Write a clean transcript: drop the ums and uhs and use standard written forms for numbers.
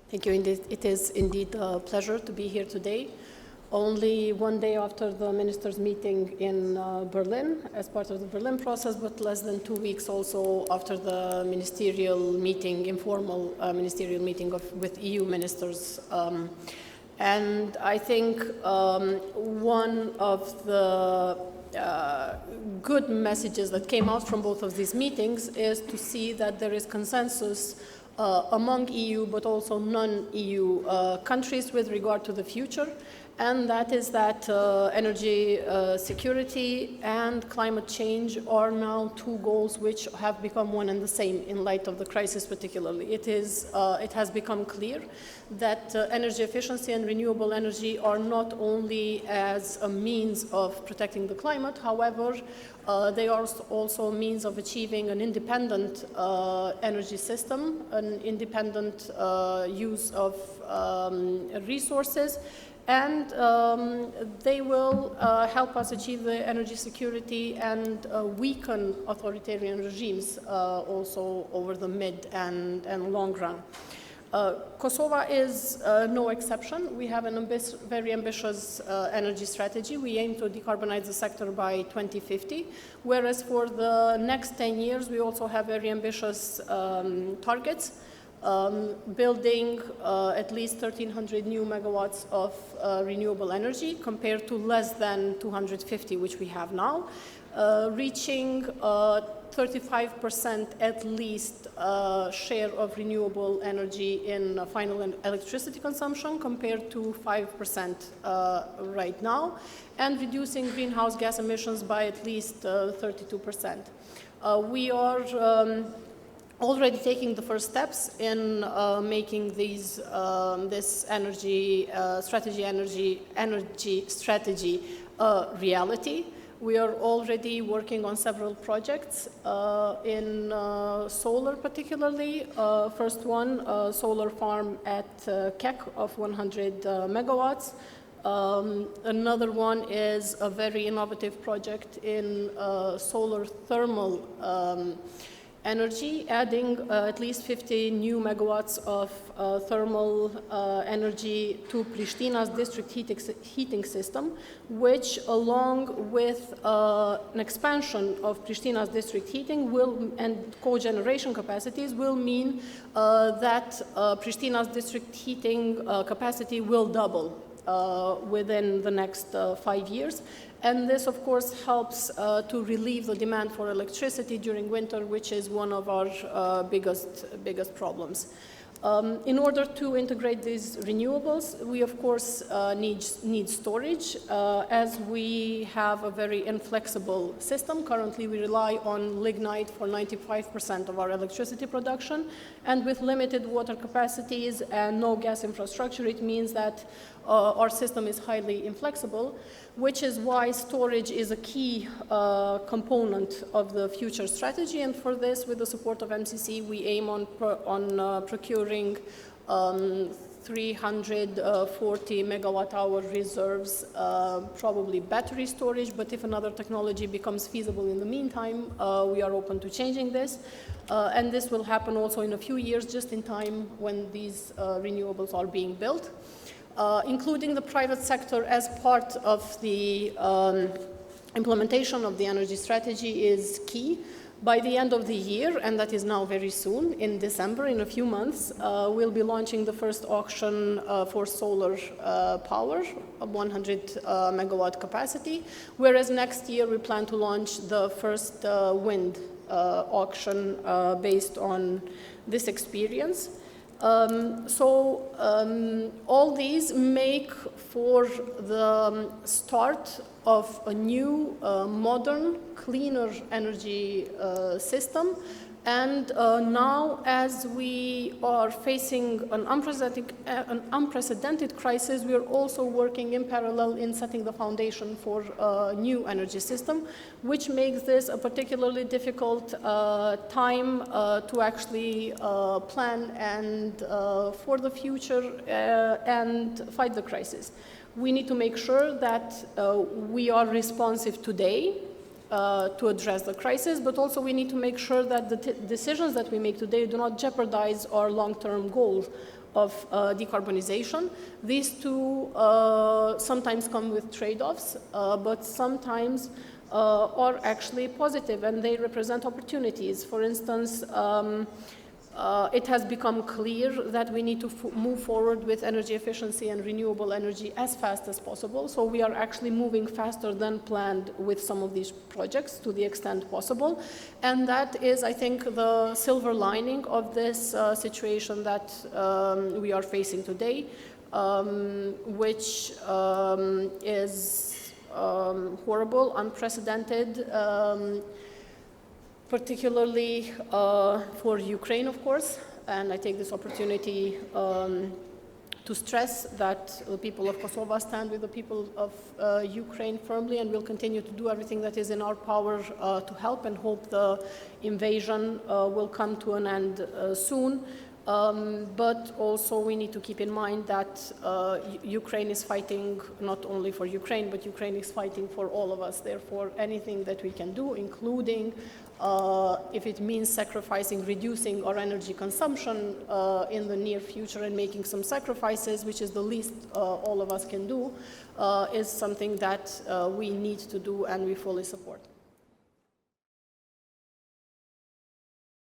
Thank you. Indeed. It is indeed a pleasure to be here today. Only one day after the ministers' meeting in Berlin, as part of the Berlin process, but less than 2 weeks also after the ministerial meeting, informal ministerial meeting with EU ministers. And I think one of the good messages that came out from both of these meetings is to see that there is consensus among EU but also non-EU countries with regard to the future, and that is that energy security and climate change are now two goals which have become one and the same in light of the crisis particularly. It has become clear that energy efficiency and renewable energy are not only as a means of protecting the climate, however, they are also a means of achieving an independent energy system, an independent use of resources, and they will help us achieve the energy security and weaken authoritarian regimes also over the mid and long run. Kosovo is no exception. We have an very ambitious energy strategy. We aim to decarbonize the sector by 2050, whereas for the next 10 years we also have very ambitious targets. Building at least 1,300 new megawatts of renewable energy compared to less than 250 which we have now, reaching 35% at least share of renewable energy in final electricity consumption compared to 5% right now, and reducing greenhouse gas emissions by at least 32%. We are already taking the first steps in making this energy strategy reality. We are already working on several projects in solar particularly. First one, a solar farm at Kek of 100 megawatts. Another one is a very innovative project in solar thermal energy, adding at least 50 new megawatts of thermal energy to Pristina's district heating system, which along with an expansion of Pristina's district heating and cogeneration capacities will mean that Pristina's district heating capacity will double within the next 5 years. And this, of course, helps to relieve the demand for electricity during winter, which is one of our biggest problems. In order to integrate these renewables, we, of course, need storage, as we have a very inflexible system. Currently, we rely on lignite for 95% of our electricity production, and with limited water capacities and no gas infrastructure, it means that our system is highly inflexible, which is why storage is a key component of the future strategy. And for this, with the support of MCC, we aim on procuring 340 megawatt-hour reserves, probably battery storage, but if another technology becomes feasible in the meantime, we are open to changing this. And this will happen also in a few years, just in time when these renewables are being built. Including the private sector as part of the implementation of the energy strategy is key. By the end of the year, and that is now very soon, in December, in a few months, we'll be launching the first auction for solar power, of 100 megawatt capacity, whereas next year we plan to launch the first wind auction based on this experience. All these make for the start of a new, modern, cleaner energy system. And now, as we are facing an unprecedented crisis, we are also working in parallel in setting the foundation for a new energy system, which makes this a particularly difficult time to actually plan and for the future and fight the crisis. We need to make sure that we are responsive today to address the crisis, but also we need to make sure that the decisions that we make today do not jeopardize our long-term goals of decarbonization. These two sometimes come with trade-offs, but sometimes are actually positive, and they represent opportunities. For instance, it has become clear that we need to move forward with energy efficiency and renewable energy as fast as possible. So we are actually moving faster than planned with some of these projects to the extent possible. And that is, I think, the silver lining of this situation that we are facing today, which is horrible, unprecedented, particularly for Ukraine, of course. And I take this opportunity to stress that the people of Kosovo stand with the people of Ukraine firmly, and will continue to do everything that is in our power to help, and hope the invasion will come to an end soon. But also we need to keep in mind that Ukraine is fighting not only for Ukraine, but Ukraine is fighting for all of us. Therefore, anything that we can do, including if it means sacrificing, reducing our energy consumption in the near future and making some sacrifices, which is the least all of us can do, is something that we need to do and we fully support.